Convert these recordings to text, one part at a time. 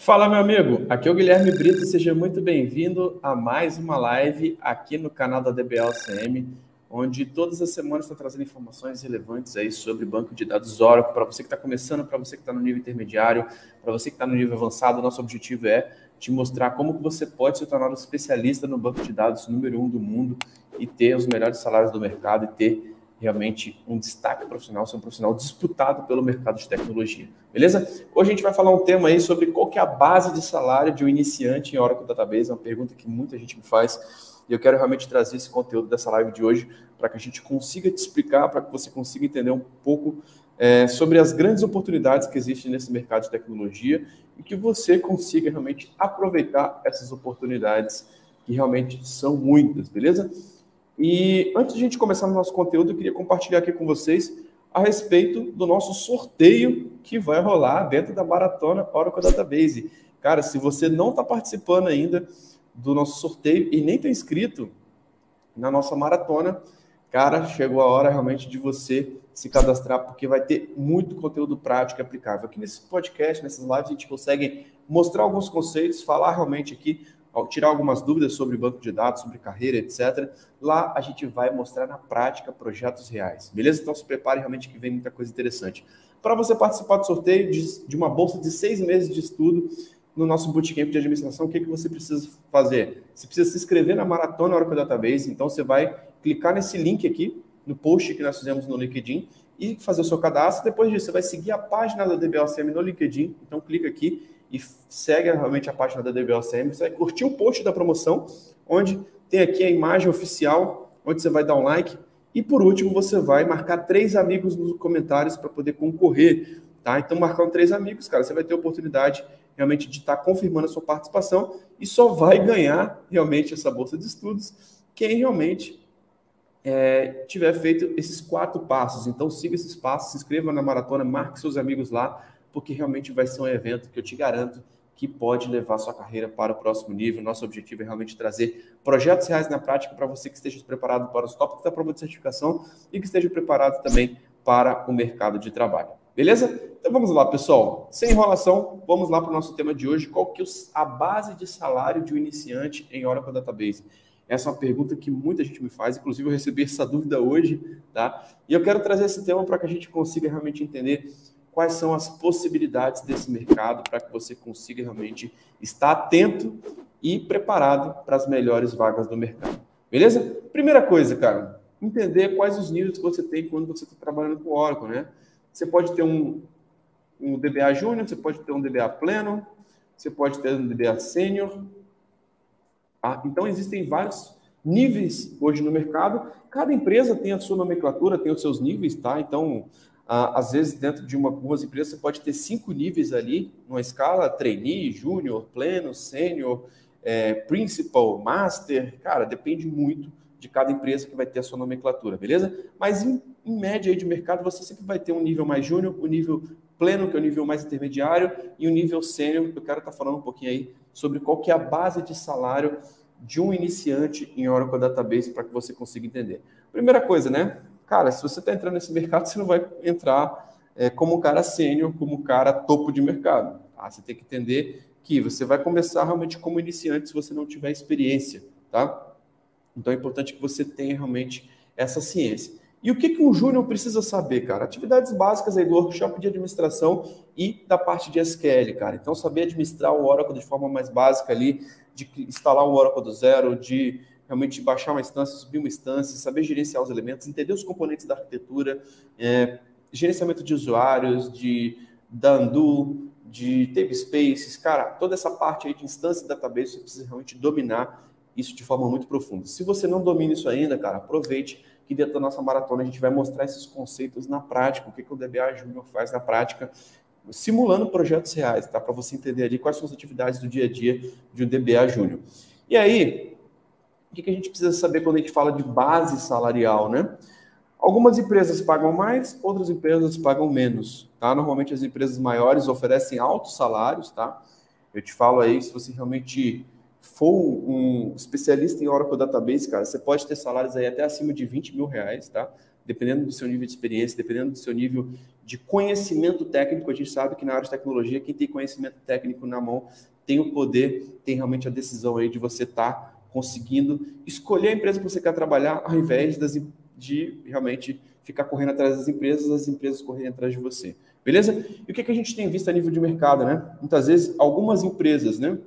Fala, meu amigo. Aqui é o Guilherme Brito. Seja muito bem-vindo a mais uma live aqui no canal da DBLCM, onde todas as semanas está trazendo informações relevantes aí sobre banco de dados Oracle para você que está começando, para você que está no nível intermediário, para você que está no nível avançado. Nosso objetivo é te mostrar como que você pode se tornar um especialista no banco de dados número 1 do mundo e ter os melhores salários do mercado e ter realmente um destaque profissional, ser um profissional disputado pelo mercado de tecnologia. Beleza? Hoje a gente vai falar um tema aí sobre qual que é a base de salário de um iniciante em Oracle Database. É uma pergunta que muita gente me faz e eu quero realmente trazer esse conteúdo dessa live de hoje para que a gente consiga te explicar, para que você consiga entender um pouco sobre as grandes oportunidades que existem nesse mercado de tecnologia e que você consiga realmente aproveitar essas oportunidades que realmente são muitas, beleza? E antes de a gente começar no nosso conteúdo, eu queria compartilhar aqui com vocês a respeito do nosso sorteio que vai rolar dentro da Maratona Oracle Database. Cara, se você não está participando ainda do nosso sorteio e nem está inscrito na nossa maratona, cara, chegou a hora realmente de você se cadastrar, porque vai ter muito conteúdo prático e aplicável. Aqui nesse podcast, nessas lives, a gente consegue mostrar alguns conceitos, falar realmente aqui, tirar algumas dúvidas sobre banco de dados, sobre carreira, etc. Lá a gente vai mostrar na prática projetos reais, beleza? Então se prepare realmente que vem muita coisa interessante. Para você participar do sorteio de uma bolsa de 6 meses de estudo no nosso Bootcamp de administração, o que você precisa fazer? Você precisa se inscrever na Maratona Oracle Database, então você vai clicar nesse link aqui, no post que nós fizemos no LinkedIn, e fazer o seu cadastro. Depois disso, você vai seguir a página da DBLCM no LinkedIn, então clica aqui e segue realmente a página da DBLCM, você vai curtir o post da promoção, onde tem aqui a imagem oficial, onde você vai dar um like, e por último, você vai marcar 3 amigos nos comentários para poder concorrer, tá? Então, marcando 3 amigos, cara, você vai ter a oportunidade realmente de estar confirmando a sua participação e só vai ganhar realmente essa bolsa de estudos quem realmente tiver feito esses 4 passos. Então, siga esses passos, se inscreva na maratona, marque seus amigos lá, porque realmente vai ser um evento que eu te garanto que pode levar sua carreira para o próximo nível. Nosso objetivo é realmente trazer projetos reais na prática para você que esteja preparado para os tópicos da prova de certificação e que esteja preparado também para o mercado de trabalho. Beleza? Então vamos lá, pessoal. Sem enrolação, vamos lá para o nosso tema de hoje. Qual que é a base de salário de um iniciante em Oracle Database? Essa é uma pergunta que muita gente me faz, inclusive eu recebi essa dúvida hoje, tá? E eu quero trazer esse tema para que a gente consiga realmente entender quais são as possibilidades desse mercado para que você consiga realmente estar atento e preparado para as melhores vagas do mercado. Beleza? Primeira coisa, cara, entender quais os níveis que você tem quando você está trabalhando com Oracle, né? Você pode ter um DBA Júnior, você pode ter um DBA Pleno, você pode ter um DBA Sênior. Tá? Então, existem vários níveis hoje no mercado. Cada empresa tem a sua nomenclatura, tem os seus níveis, tá? Então, às vezes, dentro de algumas empresas, você pode ter 5 níveis ali, numa escala, trainee, júnior, pleno, sênior, principal, master. Cara, depende muito de cada empresa que vai ter a sua nomenclatura, beleza? Mas, em média aí de mercado, você sempre vai ter um nível mais júnior, um nível pleno, que é o nível mais intermediário, e o nível sênior. Eu quero estar falando um pouquinho aí sobre qual que é a base de salário de um iniciante em Oracle Database para que você consiga entender. Primeira coisa, né? Cara, se você está entrando nesse mercado, você não vai entrar como um cara sênior, como um cara topo de mercado. Tá? Você tem que entender que você vai começar realmente como iniciante se você não tiver experiência, tá? Então é importante que você tenha realmente essa ciência. E o que um júnior precisa saber, cara? Atividades básicas aí do workshop de administração e da parte de SQL, cara. Então, saber administrar o Oracle de forma mais básica ali, de instalar o Oracle do zero, de realmente baixar uma instância, subir uma instância, saber gerenciar os elementos, entender os componentes da arquitetura, gerenciamento de usuários, da undo, de tablespaces, cara, toda essa parte aí de instância e database você precisa realmente dominar isso de forma muito profunda. Se você não domina isso ainda, cara, aproveite que dentro da nossa maratona a gente vai mostrar esses conceitos na prática, o que o DBA Júnior faz na prática, simulando projetos reais, tá? Para você entender ali quais são as atividades do dia a dia de um DBA Júnior. E aí, o que a gente precisa saber quando a gente fala de base salarial, né? Algumas empresas pagam mais, outras empresas pagam menos, tá? Normalmente as empresas maiores oferecem altos salários, tá? Eu te falo aí, se você realmente for um especialista em Oracle Database, cara, você pode ter salários aí até acima de 20 mil reais, tá? Dependendo do seu nível de experiência, dependendo do seu nível de conhecimento técnico. A gente sabe que na área de tecnologia, quem tem conhecimento técnico na mão tem o poder, tem realmente a decisão aí de você estar conseguindo escolher a empresa que você quer trabalhar, ao invés de realmente ficar correndo atrás das empresas, as empresas correrem atrás de você. Beleza? E o que a gente tem visto a nível de mercado, né? Muitas vezes, algumas empresas, né?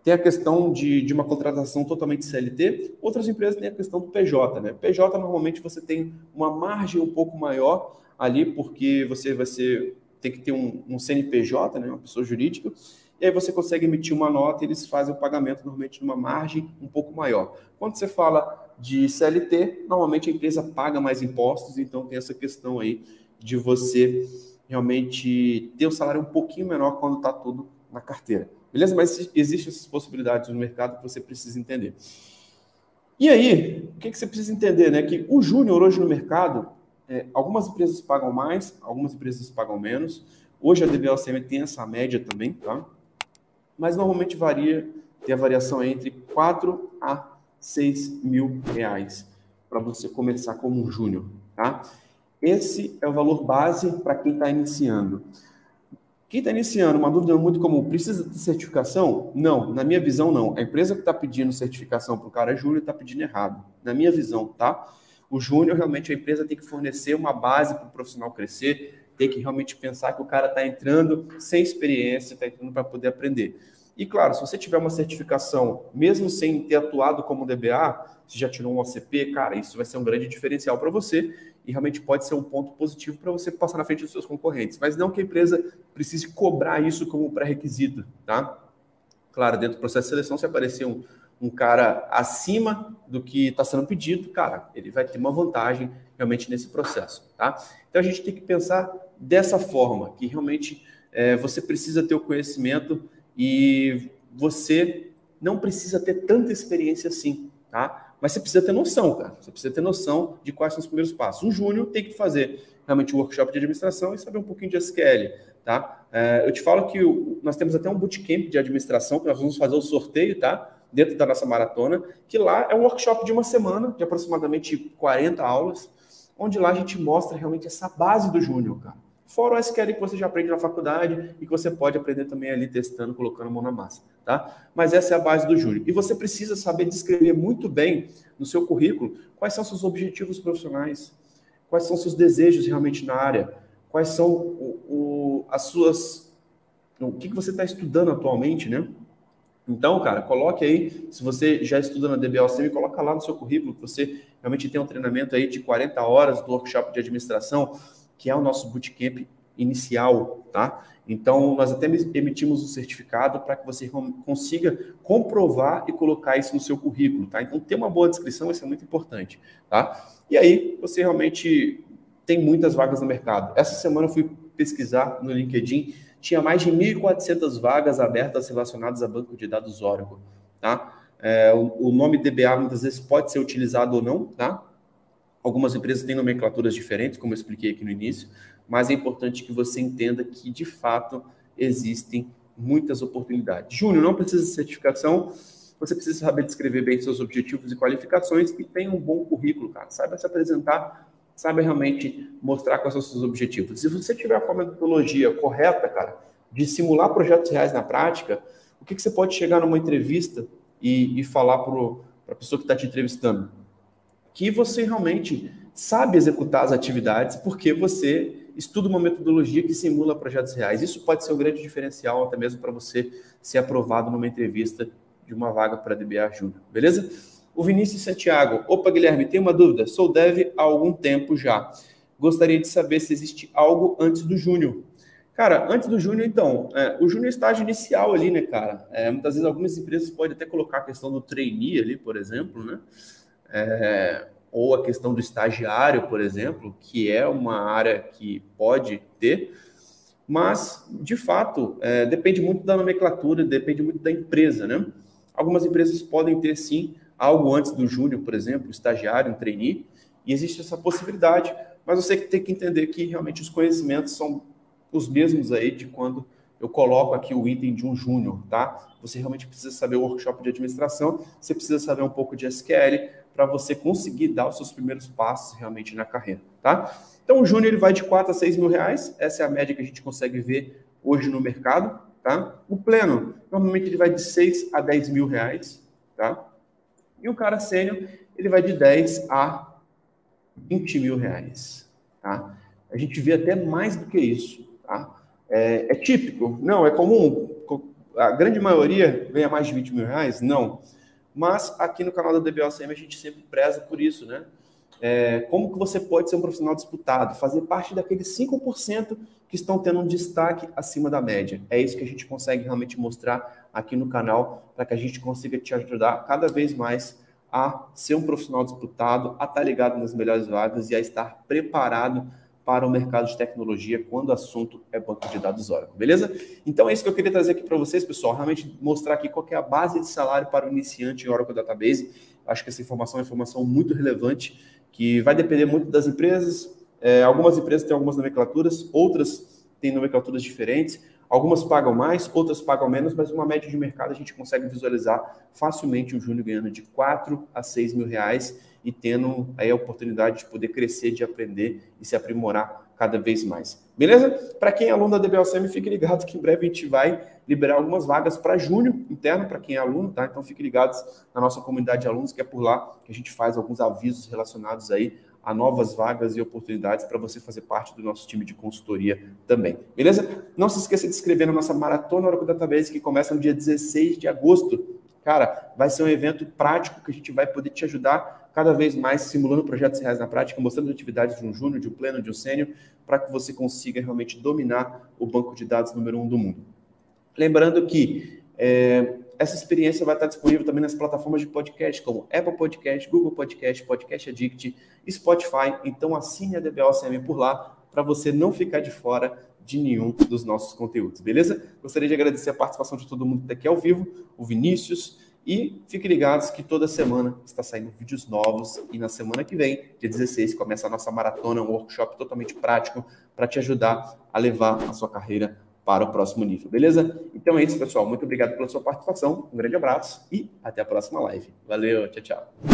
Tem a questão de uma contratação totalmente CLT, outras empresas têm a questão do PJ, né? PJ, normalmente, você tem uma margem um pouco maior ali, porque você tem que ter um CNPJ, né? Uma pessoa jurídica, e aí você consegue emitir uma nota e eles fazem o pagamento normalmente numa margem um pouco maior. Quando você fala de CLT, normalmente a empresa paga mais impostos, então tem essa questão aí de você realmente ter o salário um pouquinho menor quando está tudo na carteira. Beleza? Mas existem essas possibilidades no mercado que você precisa entender. E aí, o que você precisa entender, né? Que o júnior hoje no mercado, algumas empresas pagam mais, algumas empresas pagam menos. Hoje a DBLCM tem essa média também, tá? Mas normalmente tem a variação entre 4 a 6 mil reais para você começar como um júnior, tá? Esse é o valor base para quem está iniciando. Quem está iniciando, uma dúvida muito comum, precisa de certificação? Não, na minha visão não. A empresa que está pedindo certificação para o cara júnior está pedindo errado, na minha visão, tá? O júnior, realmente, a empresa tem que fornecer uma base para o profissional crescer, tem que realmente pensar que o cara está entrando sem experiência, está entrando para poder aprender. E, claro, se você tiver uma certificação, mesmo sem ter atuado como DBA, se já tirou um OCP, cara, isso vai ser um grande diferencial para você e realmente pode ser um ponto positivo para você passar na frente dos seus concorrentes. Mas não que a empresa precise cobrar isso como pré-requisito, tá? Claro, dentro do processo de seleção, se aparecer um cara acima do que está sendo pedido, cara, ele vai ter uma vantagem realmente nesse processo, tá? Então, a gente tem que pensar dessa forma, que realmente você precisa ter o conhecimento e você não precisa ter tanta experiência assim, tá? Mas você precisa ter noção, cara. Você precisa ter noção de quais são os primeiros passos. Um júnior tem que fazer realmente um workshop de administração e saber um pouquinho de SQL, tá? Eu te falo que nós temos até um bootcamp de administração, que nós vamos fazer o sorteio, tá? Dentro da nossa maratona, que lá é um workshop de uma semana, de aproximadamente 40 aulas, onde lá a gente mostra realmente essa base do júnior, cara. Fora o SQL que você já aprende na faculdade e que você pode aprender também ali testando, colocando a mão na massa, tá? Mas essa é a base do júnior. E você precisa saber descrever muito bem no seu currículo quais são seus objetivos profissionais, quais são seus desejos realmente na área, quais são o que você está estudando atualmente, né? Então, cara, coloque aí, se você já estuda na DBLCM, coloca lá no seu currículo que você realmente tem um treinamento aí de 40 horas do workshop de administração, que é o nosso bootcamp inicial, tá? Então, nós até emitimos um certificado para que você consiga comprovar e colocar isso no seu currículo, tá? Então, ter uma boa descrição, isso é muito importante, tá? E aí, você realmente tem muitas vagas no mercado. Essa semana eu fui pesquisar no LinkedIn, tinha mais de 1.400 vagas abertas relacionadas a banco de dados Oracle, tá? O nome DBA muitas vezes pode ser utilizado ou não, tá? Algumas empresas têm nomenclaturas diferentes, como eu expliquei aqui no início, mas é importante que você entenda que, de fato, existem muitas oportunidades. Júnior, não precisa de certificação, você precisa saber descrever bem seus objetivos e qualificações e tem um bom currículo, cara. Saiba se apresentar, saiba realmente mostrar quais são os seus objetivos. Se você tiver a metodologia correta, cara, de simular projetos reais na prática, o que você pode chegar numa entrevista e falar para a pessoa que está te entrevistando? Que você realmente sabe executar as atividades porque você estuda uma metodologia que simula projetos reais. Isso pode ser um grande diferencial até mesmo para você ser aprovado numa entrevista de uma vaga para DBA Júnior, beleza? O Vinícius Santiago. Opa, Guilherme, tem uma dúvida. Sou dev há algum tempo já. Gostaria de saber se existe algo antes do Júnior. Cara, antes do Júnior, então, o Júnior é estágio inicial ali, né, cara? Muitas vezes algumas empresas podem até colocar a questão do trainee ali, por exemplo, né? Ou a questão do estagiário, por exemplo, que é uma área que pode ter, mas, de fato, depende muito da nomenclatura, depende muito da empresa, né? Algumas empresas podem ter, sim, algo antes do júnior, por exemplo, estagiário, um trainee, e existe essa possibilidade, mas você tem que entender que realmente os conhecimentos são os mesmos aí de quando eu coloco aqui o item de um júnior, tá? Você realmente precisa saber o workshop de administração, você precisa saber um pouco de SQL, para você conseguir dar os seus primeiros passos realmente na carreira, tá? Então, o júnior ele vai de 4 a 6 mil reais, essa é a média que a gente consegue ver hoje no mercado, tá? O pleno, normalmente ele vai de 6 a 10 mil reais, tá? E o cara sênior, ele vai de 10 a 20 mil reais, tá? A gente vê até mais do que isso, tá? É típico? Não, é comum? A grande maioria ganha mais de 20 mil reais? Não. Mas aqui no canal da DBOCM a gente sempre preza por isso, né? Como que você pode ser um profissional disputado? Fazer parte daqueles 5% que estão tendo um destaque acima da média. É isso que a gente consegue realmente mostrar aqui no canal para que a gente consiga te ajudar cada vez mais a ser um profissional disputado, a estar ligado nas melhores vagas e a estar preparado para o mercado de tecnologia quando o assunto é banco de dados Oracle, beleza? Então é isso que eu queria trazer aqui para vocês, pessoal, realmente mostrar aqui qual que é a base de salário para o iniciante em Oracle Database. Acho que essa informação é uma informação muito relevante, que vai depender muito das empresas. Algumas empresas têm algumas nomenclaturas, outras têm nomenclaturas diferentes. Algumas pagam mais, outras pagam menos, mas uma média de mercado a gente consegue visualizar facilmente um júnior ganhando de 4 a 6 mil reais e tendo aí a oportunidade de poder crescer, de aprender e se aprimorar cada vez mais. Beleza? Para quem é aluno da DBOCM, fique ligado que em breve a gente vai liberar algumas vagas para júnior interno, para quem é aluno, tá? Então fique ligados na nossa comunidade de alunos, que é por lá que a gente faz alguns avisos relacionados aí a novas vagas e oportunidades para você fazer parte do nosso time de consultoria também. Beleza? Não se esqueça de se inscrever na nossa Maratona Oracle Database, que começa no dia 16 de agosto. Cara, vai ser um evento prático que a gente vai poder te ajudar cada vez mais, simulando projetos reais na prática, mostrando atividades de um júnior, de um pleno, de um sênior, para que você consiga realmente dominar o banco de dados número 1 do mundo. Lembrando que essa experiência vai estar disponível também nas plataformas de podcast, como Apple Podcast, Google Podcast, Podcast Addict, Spotify. Então assine a DBOCM por lá, para você não ficar de fora de nenhum dos nossos conteúdos, beleza? Gostaria de agradecer a participação de todo mundo que está aqui ao vivo, o Vinícius, e fiquem ligados que toda semana está saindo vídeos novos e na semana que vem, dia 16, começa a nossa maratona, um workshop totalmente prático para te ajudar a levar a sua carreira para o próximo nível, beleza? Então é isso, pessoal. Muito obrigado pela sua participação, um grande abraço e até a próxima live. Valeu, tchau, tchau.